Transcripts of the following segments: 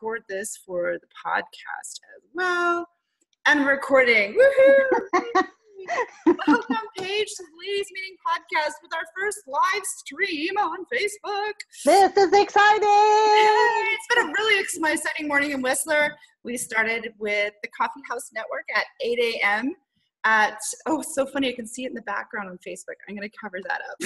record this for the podcast as well. And recording. Woohoo! Welcome, Paige, to the Ladies Meeting Podcast with our first live stream on Facebook. This is exciting! Hey, it's been a really exciting morning in Whistler. We started with the Coffee House Network at 8 a.m. So funny, I can see it in the background on Facebook. I'm going to cover that up.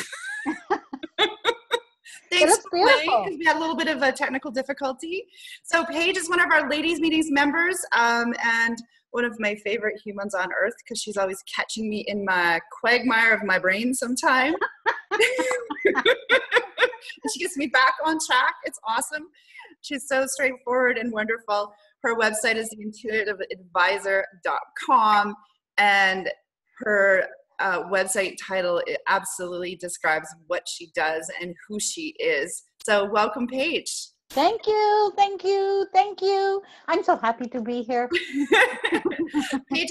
Thanks for playing, because we had a little bit of a technical difficulty. So Paige is one of our Ladies Meetings members, and one of my favorite humans on earth, because she's always catching me in my quagmire of my brain sometime. She gets me back on track. It's awesome. She's so straightforward and wonderful. Her website is intuitiveadvisor.com, and her website title, it absolutely describes what she does and who she is. So welcome, Paige. Thank you, thank you, thank you. I'm so happy to be here. Paige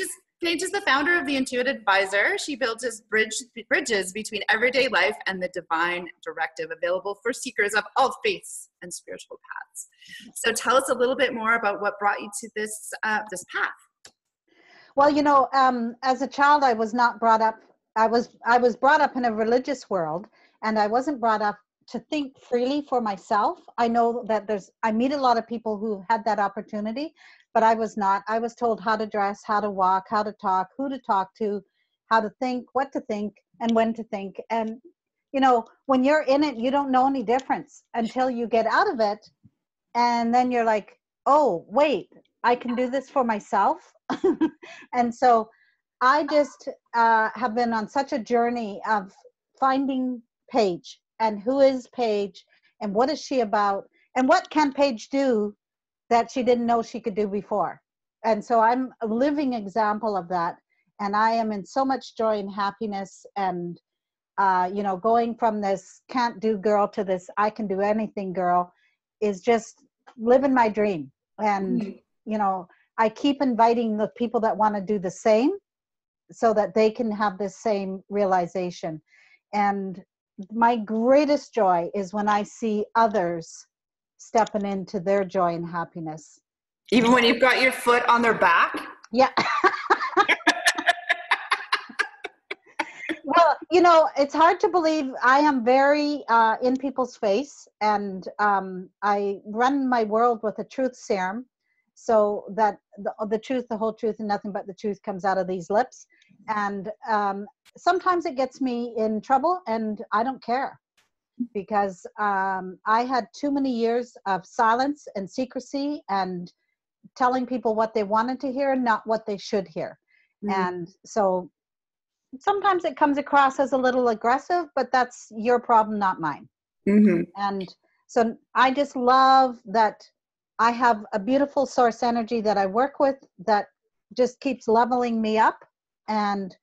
is the founder of the Intuitive Advisor. She builds bridges between everyday life and the divine directive, available for seekers of all faiths and spiritual paths. So tell us a little bit more about what brought you to this path. Well, you know, as a child, I was not brought up. I was brought up in a religious world, and I wasn't brought up to think freely for myself. I know that I meet a lot of people who had that opportunity, but I was not. I was told how to dress, how to walk, how to talk, who to talk to, how to think, what to think, and when to think. And, you know, when you're in it, you don't know any difference until you get out of it. And then you're like, oh, wait, I can do this for myself. And so I just have been on such a journey of finding Paige. And who is Paige, and what is she about, and what can Paige do that she didn't know she could do before? And so I'm a living example of that, and I am in so much joy and happiness, and you know, going from this can't do girl to this I can do anything girl is just living my dream. And you know, I keep inviting the people that want to do the same so that they can have this same realization. And my greatest joy is when I see others stepping into their joy and happiness. Even when you've got your foot on their back? Yeah. Well, you know, it's hard to believe. I am very in people's face, and I run my world with a truth serum, so that the truth, the whole truth, and nothing but the truth comes out of these lips. And sometimes it gets me in trouble, and I don't care, because I had too many years of silence and secrecy and telling people what they wanted to hear, not what they should hear. And so sometimes it comes across as a little aggressive, but that's your problem, not mine. And so I just love that I have a beautiful source energy that I work with that just keeps leveling me up. And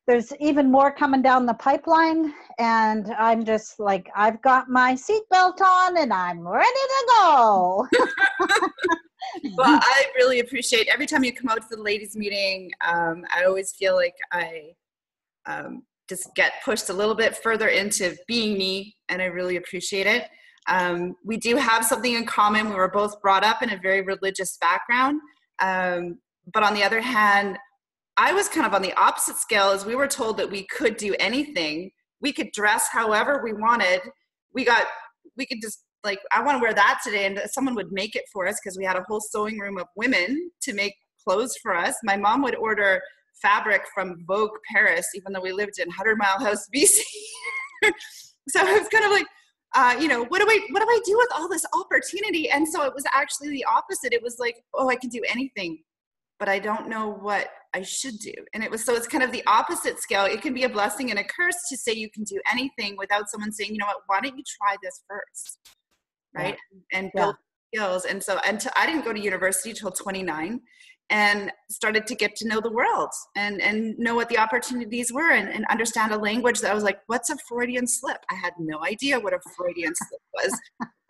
there's even more coming down the pipeline. And I'm just like, I've got my seatbelt on and I'm ready to go. Well, I really appreciate every time you come out to the ladies meeting. I always feel like I just get pushed a little bit further into being me, and I really appreciate it. We do have something in common. We were both brought up in a very religious background. But on the other hand, I was kind of on the opposite scale, as we were told that we could do anything. We could dress however we wanted. We could just, like, I want to wear that today, and someone would make it for us, because we had a whole sewing room of women to make clothes for us. My mom would order fabric from Vogue Paris, even though we lived in 100 Mile House, BC. So it was kind of like, you know, what do I do with all this opportunity? And so it was actually the opposite. It was like, oh, I can do anything, but I don't know what I should do. And it's kind of the opposite scale. It can be a blessing and a curse to say you can do anything without someone saying, you know what, why don't you try this first? Right. Yeah. And build skills. And so, I didn't go to university till 29, and started to get to know the world and know what the opportunities were, and understand a language that I was like, what's a Freudian slip? I had no idea what a Freudian slip was.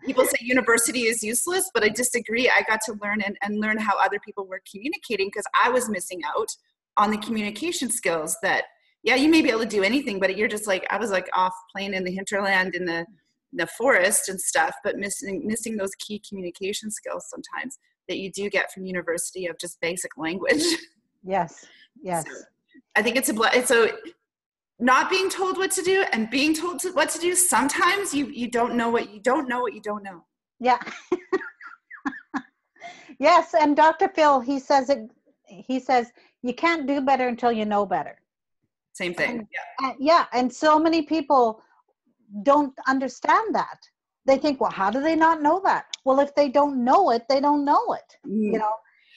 People say university is useless, but I disagree. I got to learn and learn how other people were communicating, because I was missing out on the communication skills that, yeah, you may be able to do anything, but you're just like, I was like off playing in the hinterland in the the forest and stuff, but missing those key communication skills sometimes that you do get from university of just basic language. Yes. Yes. So I think so not being told what to do and being told what to do. Sometimes you don't know what you don't know what you don't know. Yeah. Yes. And Dr. Phil, he says you can't do better until you know better. Same thing. Yeah. And so many people don't understand that. They think, well, how do they not know that? Well, if they don't know it, they don't know it, you know,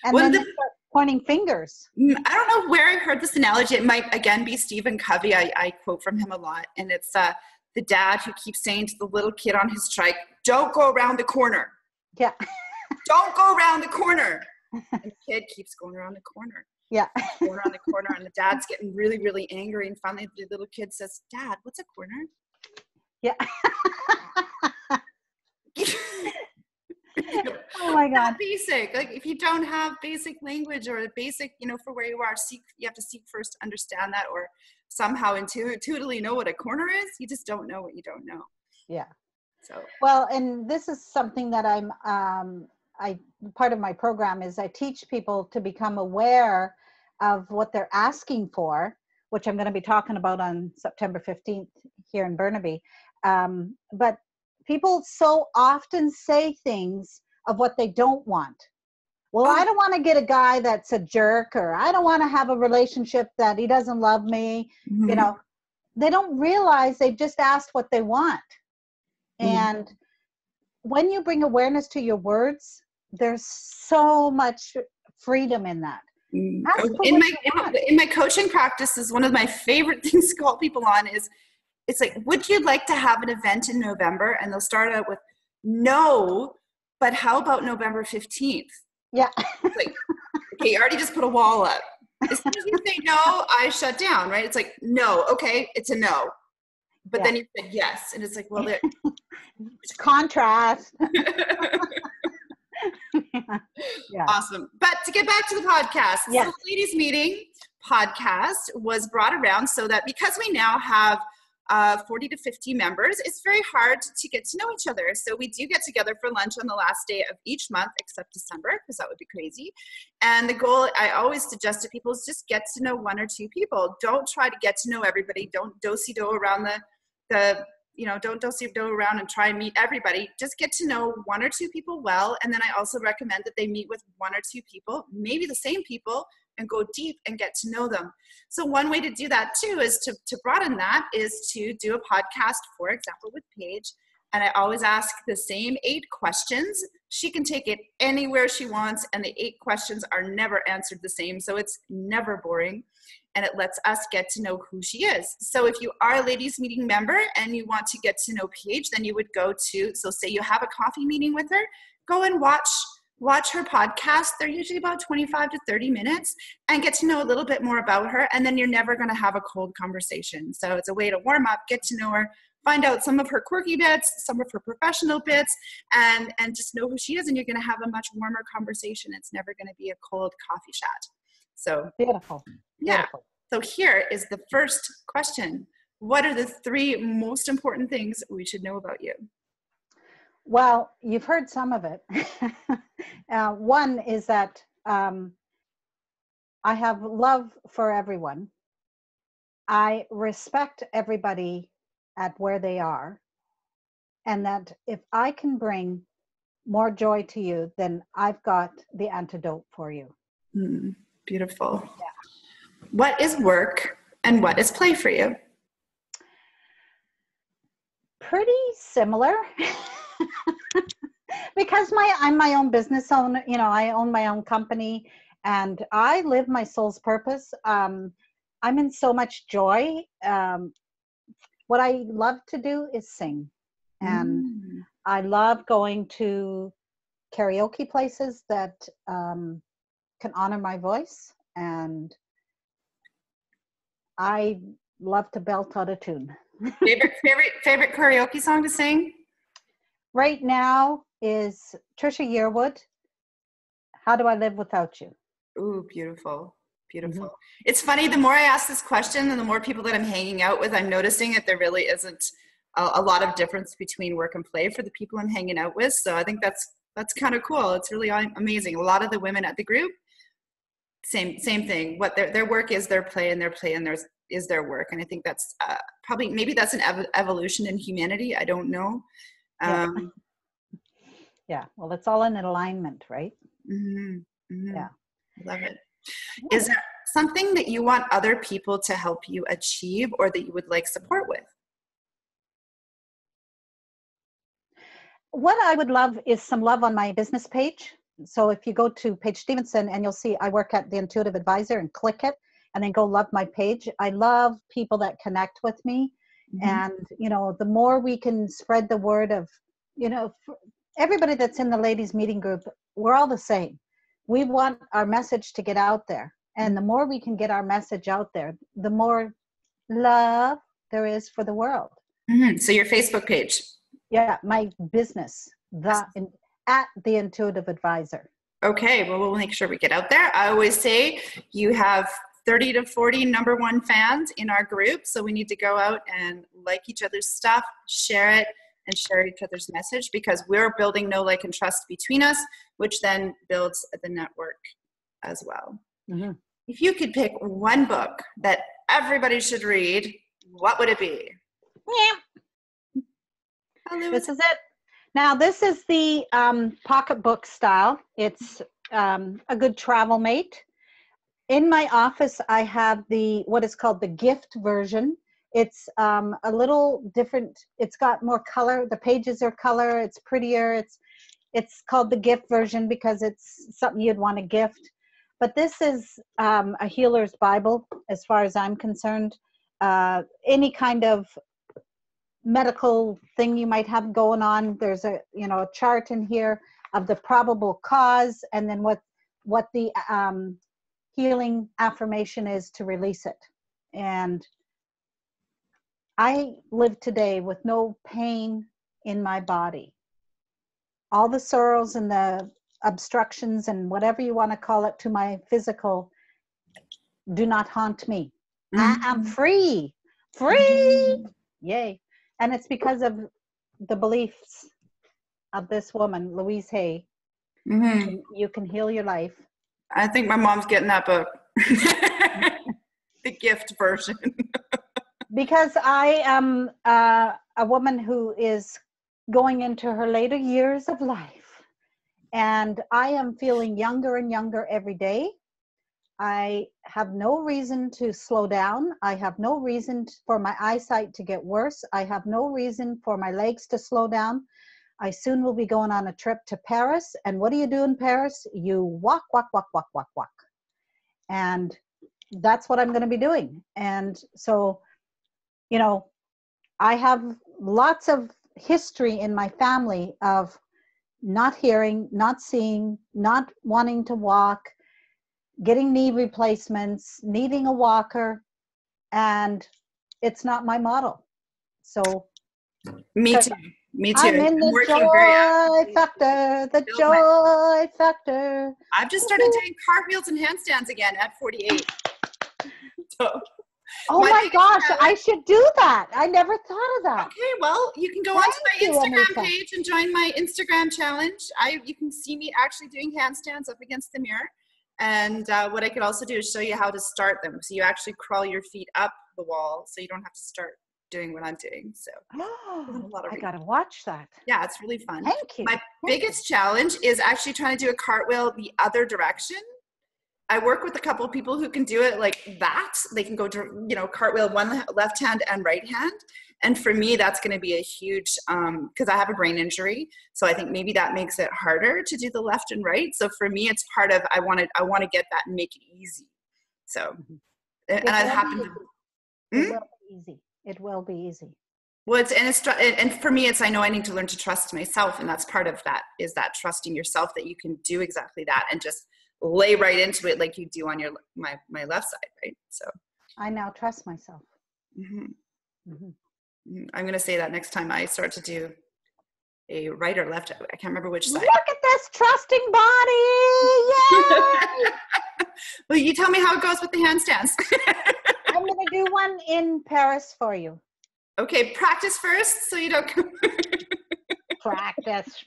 and then they start pointing fingers. I don't know where I heard this analogy. It might again be Stephen Covey. I quote from him a lot. And it's the dad who keeps saying to the little kid on his trike, don't go around the corner. Yeah. Don't go around the corner. And the kid keeps going around the corner. Yeah. Going around the corner, and the dad's getting really, really angry. And finally the little kid says, Dad, what's a corner? Yeah. Oh my God. Basic. Like if you don't have basic language or a basic, for where you are, you have to seek first to understand that, or somehow intuitively know what a corner is. You just don't know what you don't know. Yeah. So well, and this is something that part of my program is I teach people to become aware of what they're asking for, which I'm going to be talking about on September 15th here in Burnaby. But people so often say things of what they don't want. Well, I don't want to get a guy that's a jerk, or I don't want to have a relationship that he doesn't love me. Mm-hmm. They don't realize they've just asked what they want. Mm-hmm. And when you bring awareness to your words, there's so much freedom in that. In my coaching practice, is one of my favorite things to call people on is, it's like, would you like to have an event in November? And they'll start out with, no, but how about November 15th? Yeah. It's like, okay, you already just put a wall up. As soon as you say no, I shut down, right? It's like, no, okay, it's a no. But then you said yes. And it's like, well, it's contrast. Yeah. Awesome. But to get back to the podcast, yes. So the Ladies Meeting podcast was brought around so that because we now have 40 to 50 members, it's very hard to get to know each other. So we do get together for lunch on the last day of each month, except December, because that would be crazy. And the goal I always suggest to people is just get to know one or two people. Don't try to get to know everybody. Don't do-si-do around don't do-si-do around and try and meet everybody. Just get to know one or two people well. And then I also recommend that they meet with one or two people, maybe the same people, and go deep and get to know them. So one way to do that too is to broaden that is to do a podcast, for example, with Paige. And I always ask the same 8 questions. She can take it anywhere she wants, and the 8 questions are never answered the same. So it's never boring, and it lets us get to know who she is. So if you are a Ladies Meeting member and you want to get to know Paige, then you would go to, so say you have a coffee meeting with her, go and watch her podcast. They're usually about 25 to 30 minutes, and get to know a little bit more about her. And then you're never going to have a cold conversation. So it's a way to warm up, get to know her, find out some of her quirky bits, some of her professional bits, and just know who she is. And you're going to have a much warmer conversation. It's never going to be a cold coffee chat. So beautiful. Yeah. Beautiful. So here is the first question. What are the 3 most important things we should know about you? Well, you've heard some of it. One is that I have love for everyone. I respect everybody at where they are. And that if I can bring more joy to you, then I've got the antidote for you. Beautiful. Yeah. What is work and what is play for you? Pretty similar. Because I'm my own business owner, I own my own company, and I live my soul's purpose. I'm in so much joy. What I love to do is sing, and I love going to karaoke places that can honor my voice, and I love to belt out a tune. Favorite karaoke song to sing? Right now is Trisha Yearwood, How Do I Live Without You? Ooh, beautiful. Beautiful. Mm-hmm. It's funny, the more I ask this question and the more people that I'm hanging out with, I'm noticing that there really isn't a lot of difference between work and play for the people I'm hanging out with. So I think that's kind of cool. It's really amazing. A lot of the women at the group, same thing. What their work is their play, and their play and theirs is their work. And I think that's maybe that's an evolution in humanity. I don't know. Yeah. Well, it's all in alignment, right? Mm-hmm, mm-hmm. Yeah. I love it. Is there something that you want other people to help you achieve, or that you would like support with? What I would love is some love on my business page. So if you go to Paige Stevensen, and you'll see I work at the Intuitive Advisor, and click it and then go love my page. I love people that connect with me. Mm-hmm. And, the more we can spread the word of, everybody that's in the ladies meeting group, we're all the same. We want our message to get out there. And the more we can get our message out there, the more love there is for the world. Mm-hmm. So your Facebook page. Yeah, my business, at the Intuitive Advisor. Okay, well, we'll make sure we get out there. I always say you have 30 to 40 number one fans in our group. So we need to go out and like each other's stuff, share it, and share each other's message, because we're building know, like, and trust between us, which then builds the network as well. Mm-hmm. If you could pick one book that everybody should read, what would it be? Yeah. This is it. Now, this is the pocketbook style. It's a good travel mate. In my office, I have what is called the gift version. It's a little different. It's got more color. The pages are color. It's prettier. It's called the gift version because it's something you'd want to gift. But this is a healer's Bible, as far as I'm concerned. Any kind of medical thing you might have going on, there's a chart in here of the probable cause, and then what the healing affirmation is to release it. And I live today with no pain in my body. All the sorrows and the obstructions and whatever you want to call it to my physical do not haunt me. Mm-hmm. I am free. Mm-hmm. Yay. And it's because of the beliefs of this woman, Louise Hay. Mm-hmm. You can heal your life. I think my mom's getting that book. The gift version. Because I am a woman who is going into her later years of life. And I am feeling younger and younger every day. I have no reason to slow down. I have no reason for my eyesight to get worse. I have no reason for my legs to slow down. I soon will be going on a trip to Paris. And what do you do in Paris? You walk, walk, walk, walk, walk, walk. And that's what I'm going to be doing. And so, I have lots of history in my family of not hearing, not seeing, not wanting to walk, getting knee replacements, needing a walker, and it's not my model. So me too. I'm in the joy factor, the joy factor. I've just started doing cartwheels and handstands again at 48. So, oh my gosh, I should do that. I never thought of that. Okay, well, you can go onto my Instagram page and join my Instagram challenge. You can see me actually doing handstands up against the mirror. And what I could also do is show you how to start them. So you actually crawl your feet up the wall, so you don't have to start doing what I'm doing. So I gotta watch that. Yeah, it's really fun. Thank you. My biggest challenge is actually trying to do a cartwheel the other direction. I work with a couple of people who can do it like that. They can go to, cartwheel one left hand and right hand. And for me, that's going to be a huge, because I have a brain injury. So I think maybe that makes it harder to do the left and right. So for me, it's part of, I want to get that and make it easy. So, and I happen to. It will be easy. It will be easy. Well, and for me, I know I need to learn to trust myself. And that's part of that, is that trusting yourself that you can do exactly that and just lay right into it like you do on my left side, right? So I now trust myself. Mm-hmm. Mm-hmm. I'm going to say that next time I start to do a right or left. I can't remember which side. Look at this trusting body! Yay! Well, you tell me how it goes with the handstands. I'm going to do one in Paris for you. Okay, practice first so you don't come. Practice.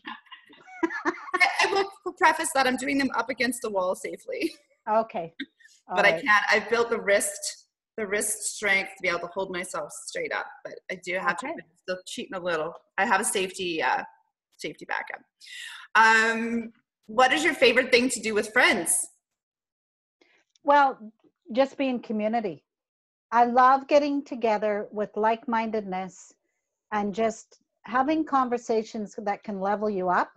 I will preface that I'm doing them up against the wall safely. Okay. All But right. I can't. I've built the wrist strength to be able to hold myself straight up. But I do have to still cheating a little. I have a safety backup. What is your favorite thing to do with friends? Well, just being community. I love getting together with like-mindedness and just having conversations that can level you up.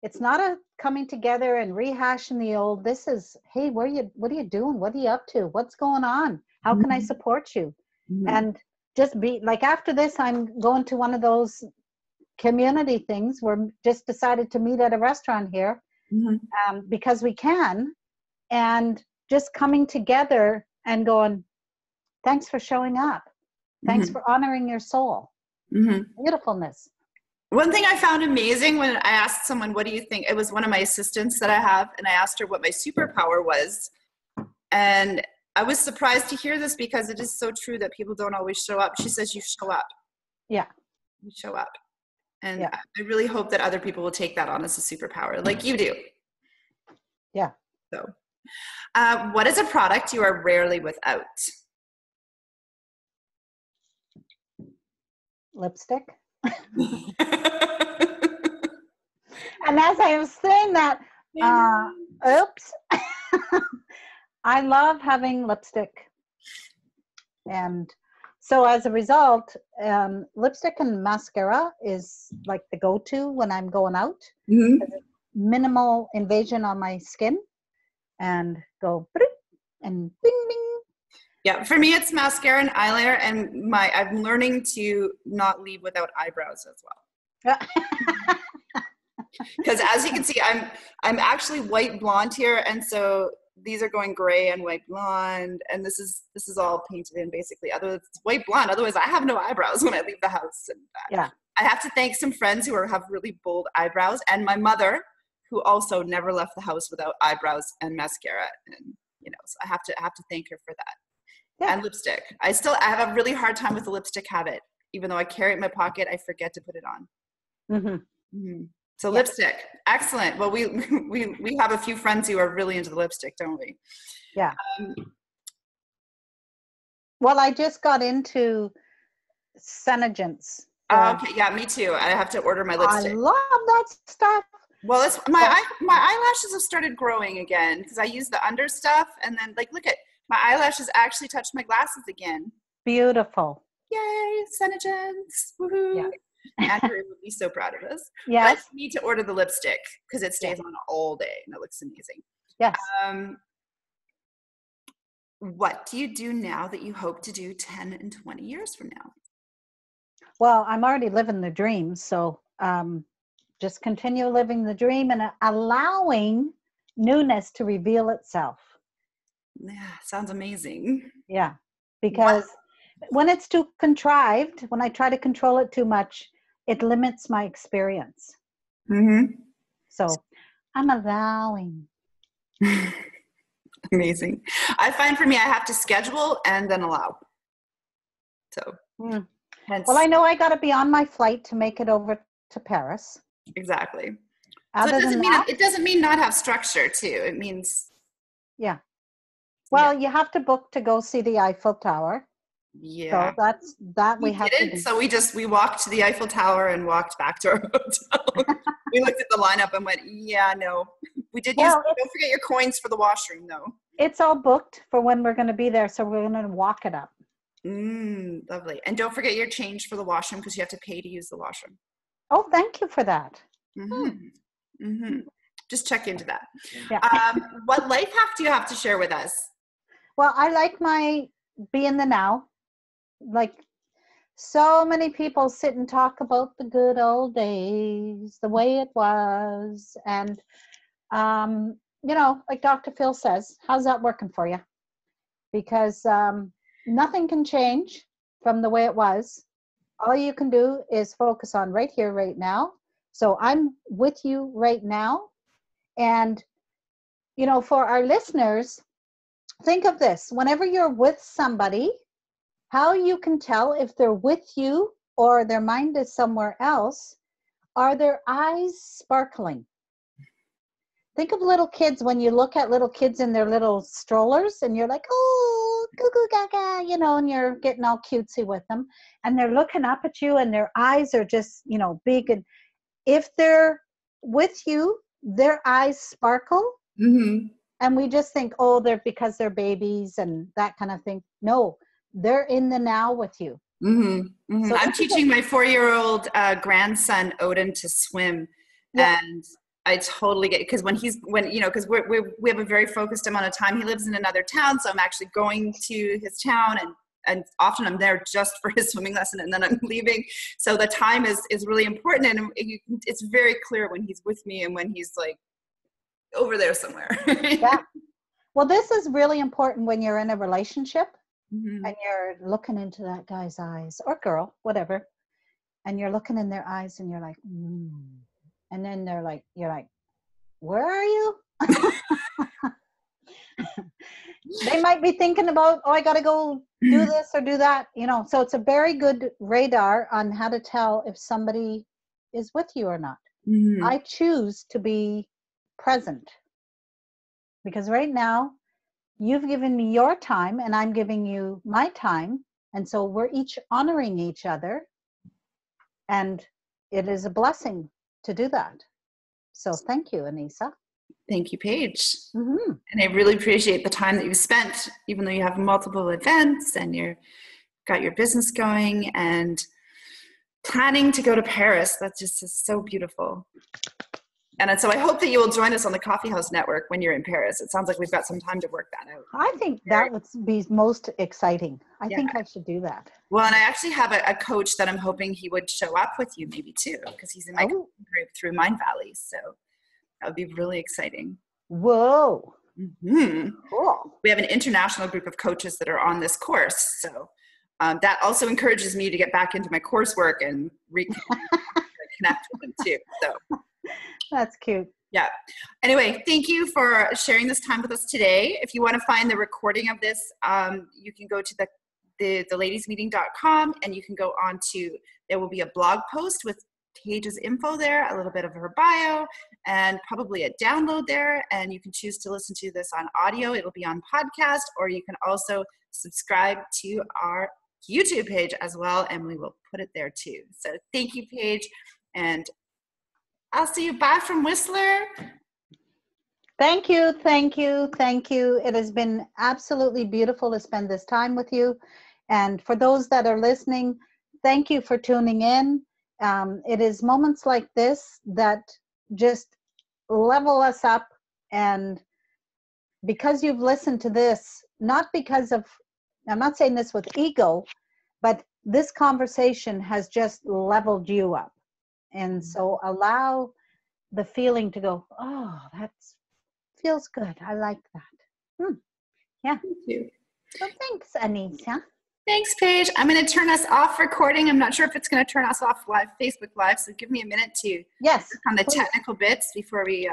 It's not a coming together and rehashing the old. This is, hey, what are you doing? What are you up to? What's going on? How can I support you? Mm-hmm. And just be like, after this, I'm going to one of those community things. We're just decided to meet at a restaurant here because we can, and just coming together and going, thanks for showing up. Thanks for honoring your soul. Beautifulness. One thing I found amazing when I asked someone, what do you think? It was one of my assistants that I have, and I asked her what my superpower was. And I was surprised to hear this because it is so true that people don't always show up. She says, you show up. Yeah. You show up. And I really hope that other people will take that on as a superpower, like you do. Yeah. So, what is a product you are rarely without? Lipstick. And as I was saying that, oops, I love having lipstick. And so as a result, lipstick and mascara is like the go-to when I'm going out. Minimal invasion on my skin, and go and bing, bing. Yeah, for me, it's mascara and eyeliner, and I'm learning to not leave without eyebrows as well. Because as you can see, I'm actually white blonde here, and so these are going gray and white blonde, and this is all painted in basically. Otherwise, it's white blonde. Otherwise, I have no eyebrows when I leave the house. And I have to thank some friends who have really bold eyebrows, and my mother, who also never left the house without eyebrows and mascara, and so I have to thank her for that. And lipstick. I have a really hard time with the lipstick habit. Even though I carry it in my pocket, I forget to put it on. So lipstick, excellent. Well, we have a few friends who are really into the lipstick, don't we? Yeah. Well, I just got into Senegence. Okay, yeah, me too. I have to order my lipstick. I love that stuff. Well, my eyelashes have started growing again because I use the under stuff, and then look at my eyelashes actually touched my glasses again. Beautiful. Yay, Senegence. Woohoo. Yeah. Andrew would be so proud of us. Yes. But I need to order the lipstick because it stays on all day and it looks amazing. Yes. What do you do now that you hope to do 10 and 20 years from now? Well, I'm already living the dream. So just continue living the dream and allowing newness to reveal itself. Yeah, sounds amazing. Yeah, because when it's too contrived, when I try to control it too much, it limits my experience. So I'm allowing. Amazing. I find for me, I have to schedule and then allow. So, well, I know I got to be on my flight to make it over to Paris. Exactly. So it doesn't mean not have structure too. It means. Yeah. Well, you have to book to go see the Eiffel Tower. Yeah. So we have to do. So we walked to the Eiffel Tower and walked back to our hotel. We looked at the lineup and went, yeah, no. We did don't forget your coins for the washroom though. It's all booked for when we're going to be there. So we're going to walk it up. Lovely. And don't forget your change for the washroom because you have to pay to use the washroom. Oh, thank you for that. Just check into that. Yeah. What life hack do you have to share with us? Well, I like my be in the now. Like so many people sit and talk about the good old days, the way it was. And, like Dr. Phil says, how's that working for you? Because nothing can change from the way it was. All you can do is focus on right here, right now. So I'm with you right now. And, for our listeners, think of this. Whenever you're with somebody, How you can tell if they're with you or their mind is somewhere else, are their eyes sparkling? Think of little kids when you look at little kids in their little strollers and you're like, oh, goo goo gaga, you know, and you're getting all cutesy with them. And they're looking up at you and their eyes are just, you know, big. And if they're with you, their eyes sparkle. Mm-hmm. And we just think, oh, they're because they're babies and that kind of thing. No, they're in the now with you. Mm-hmm. Mm-hmm. So I'm teaching my 4-year-old grandson Odin to swim, yeah. and I totally get, because because we have a very focused amount of time. He lives in another town, so I'm actually going to his town, and often I'm there just for his swimming lesson, and then I'm leaving. So the time is really important, and it's very clear when he's with me and when he's like over there somewhere. Yeah. Well, this is really important when you're in a relationship. Mm-hmm. And you're looking into that guy's eyes or girl, whatever, and you're looking in their eyes and you're like, and then you're like, where are you? They might be thinking about, oh, I got to go do this or do that, you know. So it's a very good radar on how to tell if somebody is with you or not. Mm-hmm. I choose to be present because right now, you've given me your time and I'm giving you my time. And so we're each honoring each other. And it is a blessing to do that. So thank you, Anissa. Thank you, Paige. Mm-hmm. And I really appreciate the time that you spent, even though you have multiple events and you've got your business going and planning to go to Paris. That just is so beautiful. And so I hope that you will join us on the Coffee House Network when you're in Paris. It sounds like we've got some time to work that out. I think that would be most exciting. I think I should do that. Well, and I actually have a coach that I'm hoping he would show up with you maybe too, because he's in my group through Mind Valley. So that would be really exciting. Whoa. Mm-hmm. Cool. We have an international group of coaches that are on this course. So that also encourages me to get back into my coursework and reconnect with them too. So that's cute. Yeah. Anyway, thank you for sharing this time with us today. If you want to find the recording of this, you can go to theladiesmeeting.com and you can go on to, there will be a blog post with Paige's info there, a little bit of her bio, and probably a download there. And you can choose to listen to this on audio. It'll be on podcast, or you can also subscribe to our YouTube page as well, and we will put it there too. So thank you, Paige, and I'll see you. Bye from Whistler. Thank you, thank you, thank you. It has been absolutely beautiful to spend this time with you. And for those that are listening, thank you for tuning in. It is moments like this that just level us up. And because you've listened to this, not because of, I'm not saying this with ego, but this conversation has just leveled you up. And so allow the feeling to go, oh, that feels good. I like that. Yeah. Thank you. So thanks, Anissa. Thanks, Paige. I'm going to turn us off recording. I'm not sure if it's going to turn us off live, Facebook Live. So give me a minute to yes, work on the please. technical bits before we